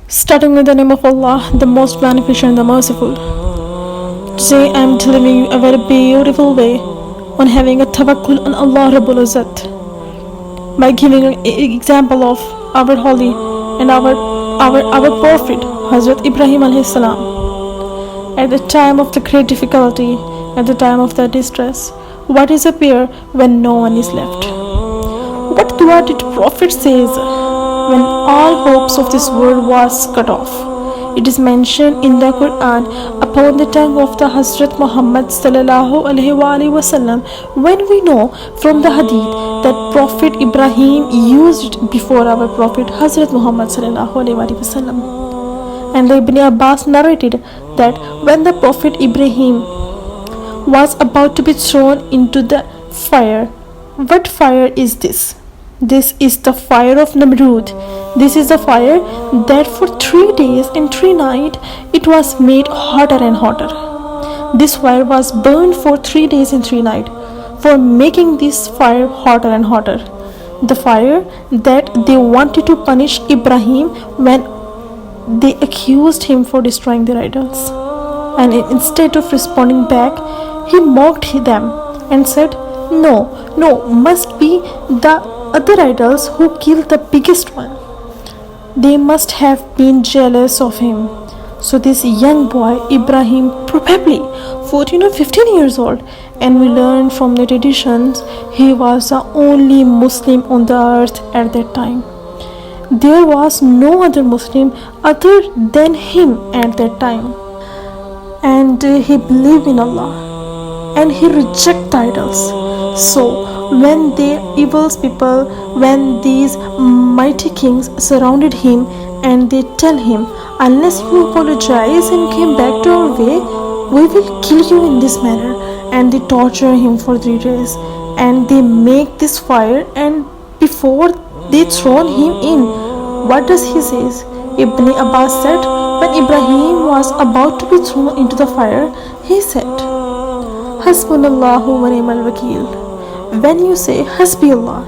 Starting with the name of Allah, the most beneficent and the merciful. Today I am telling you a very beautiful way on having a Tawakul on Allah Rabbul Izzat by giving an example of our holy and our Prophet Hazrat Ibrahim alayhi salam. At the time of the great difficulty, at the time of the distress, what is appear when no one is left? What dua did Prophet says when all hopes of this world was cut off? It is mentioned in the Quran upon the tongue of the Hazrat Muhammad sallallahu alaihi wasallam, when we know from the hadith that Prophet Ibrahim used before our Prophet Hazrat Muhammad sallallahu alaihi wasallam. And Ibn Abbas narrated that when the Prophet Ibrahim was about to be thrown into the fire, what fire is this? This is the fire of Namrud. This is the fire that for 3 days and 3 nights it was made hotter and hotter. This fire was burned for 3 days and 3 nights for making this fire hotter and hotter. The fire that they wanted to punish Ibrahim when they accused him for destroying their idols. And instead of responding back, he mocked them and said, No, must be the other idols who killed the biggest one. They must have been jealous of him. So this young boy, Ibrahim, probably 14 or 15 years old, and we learn from the traditions, he was the only Muslim on the earth at that time. There was no other Muslim other than him at that time. And he believed in Allah. And he rejected the idols. So when the evil people, when these mighty kings surrounded him and they tell him, unless you apologize and came back to our way, we will kill you in this manner. And they torture him for 3 days and they make this fire, and before they throw him in, what does he say? Ibn Abbas said, when Ibrahim was about to be thrown into the fire, he said, Hasbunallahu wa ni'mal wakeel. When you say Hasbi Allah,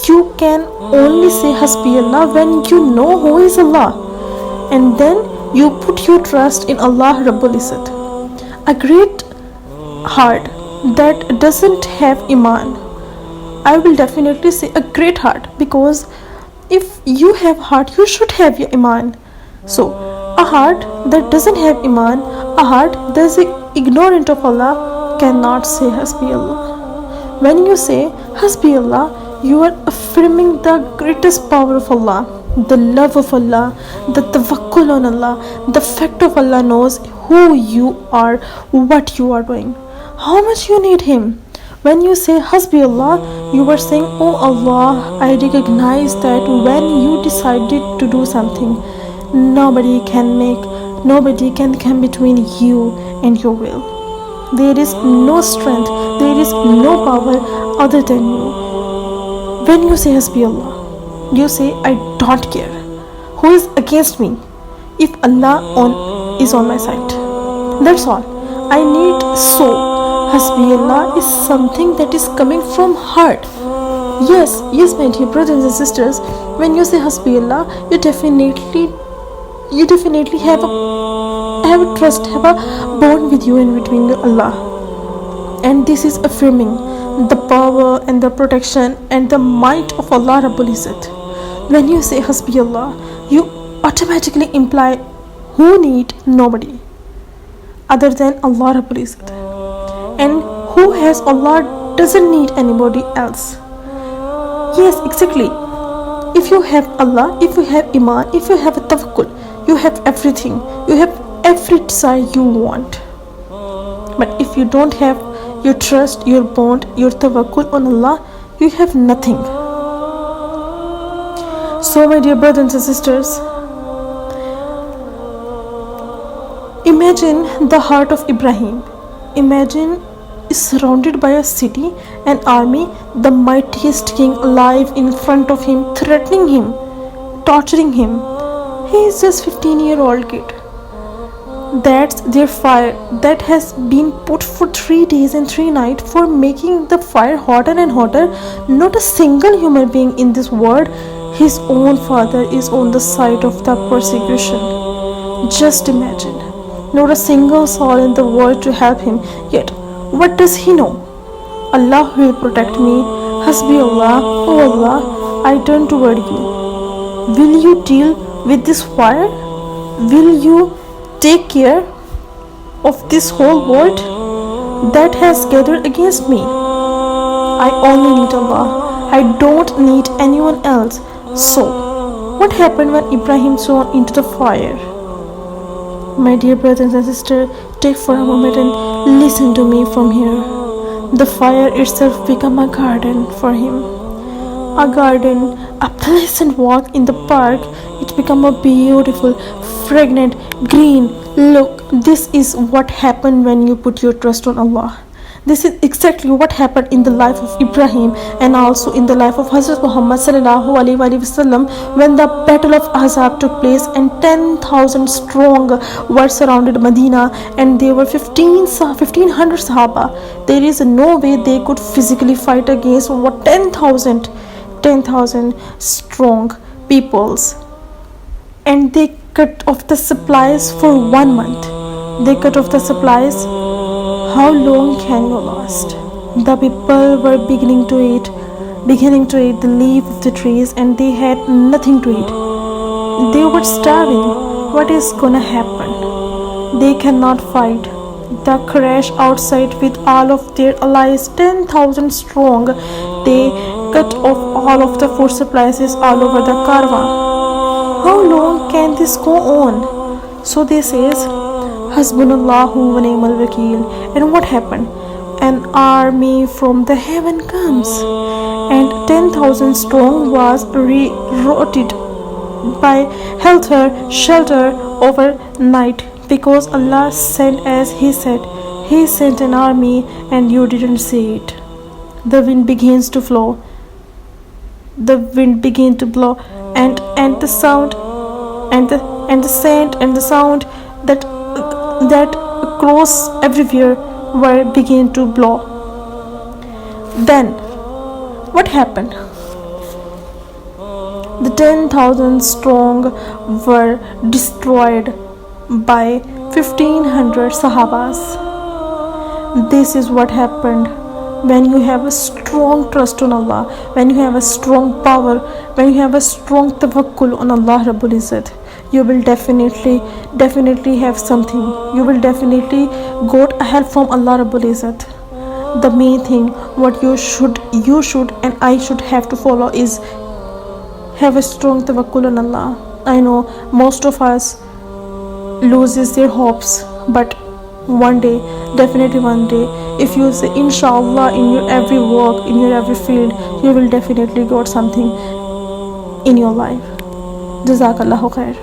you can only say Hasbi Allah when you know who is Allah, and then you put your trust in Allah Rabbul Izzat. A great heart that doesn't have Iman, I will definitely say a great heart, because if you have heart, you should have your Iman. So a heart that doesn't have Iman, a heart that is ignorant of Allah, cannot say Hasbi Allah. When you say Hasbi Allah, you are affirming the greatest power of Allah, the love of Allah, the Tawakul on Allah, the fact of Allah knows who you are, what you are doing, how much you need Him. When you say Hasbi Allah, you are saying, Oh Allah, I recognize that when you decided to do something, nobody can come between you and your will. There is no strength, there is no power other than you. When you say Hasbi Allah, you say, I don't care who is against me if Allah is on my side. That's all I need. So Hasbi Allah is something that is coming from heart. Yes, my dear brothers and sisters, when you say Hasbi Allah, you definitely have a trust, have a bond with you and between Allah. And this is affirming the power and the protection and the might of Allah Rabbul Izzat. When you say Hasbi Allah, you automatically imply who need nobody other than Allah Rabbul Izzat. And who has Allah doesn't need anybody else. Yes, exactly. If you have Allah, if you have Iman, if you have a Tawakul, you have everything. You have every desire you want. But if you don't have your trust, your bond, your Tawakul on Allah, you have nothing. So my dear brothers and sisters, imagine the heart of Ibrahim. Imagine is surrounded by a city, an army, the mightiest king alive in front of him, threatening him, torturing him. He is just 15-year-old kid. That's their fire that has been put for 3 days and 3 nights for making the fire hotter and hotter. Not a single human being in this world His own father is on the side of the persecution. Just imagine. Not a single soul in the world to help him. Yet, what does he know? Allah will protect me. Hasbi Allah. Oh Allah, I turn toward you. Will you deal with this fire? Will you take care of this whole world that has gathered against me? I only need Allah. I don't need anyone else. So, what happened when Ibrahim thrown into the fire? My dear brothers and sisters, take for a moment and listen to me from here. The fire itself became a garden for him. A garden, a pleasant walk in the park. It became a beautiful, fragrant, green. Look, this is what happened when you put your trust on Allah. This is exactly what happened in the life of Ibrahim and also in the life of Hazrat Muhammad sallallahu alaihi wasallam when the battle of Ahzab took place and 10,000 strong were surrounded Medina and there were 1500 Sahaba. There is no way they could physically fight against what 10,000 strong peoples, and they cut off the supplies for 1 month. They cut off the supplies. How long can you last? The people were beginning to eat the leaf of the trees and they had nothing to eat. They were starving. What is gonna happen? They cannot fight. The crash outside with all of their allies, 10,000 strong. They cut off all of the food supplies all over the caravan. How long can this go on? So they says, Hasbunallahu wa ni'mal wakeel. And what happened? An army from the heaven comes, and 10,000 strong was rerouted by shelter overnight, because Allah sent as He said. He sent an army, and you didn't see it. The wind begins to flow. The wind began to blow, and the sound and the sand and the sound that cross everywhere were began to blow. Then what happened? The 10,000 strong were destroyed by 1500 Sahabas. This is what happened when you have a strong trust on Allah, when you have a strong power, when you have a strong Tawakul on Allah Rabbul Izzat. You will definitely have something. You will definitely got help from Allah Rabbul Izzat. The main thing what you should and I should have to follow is have a strong tawakkul on Allah. I know most of us loses their hopes, but one day, definitely one day, if you say inshallah in your every work, in your every field, you will definitely got something in your life. Jazakallahu khair.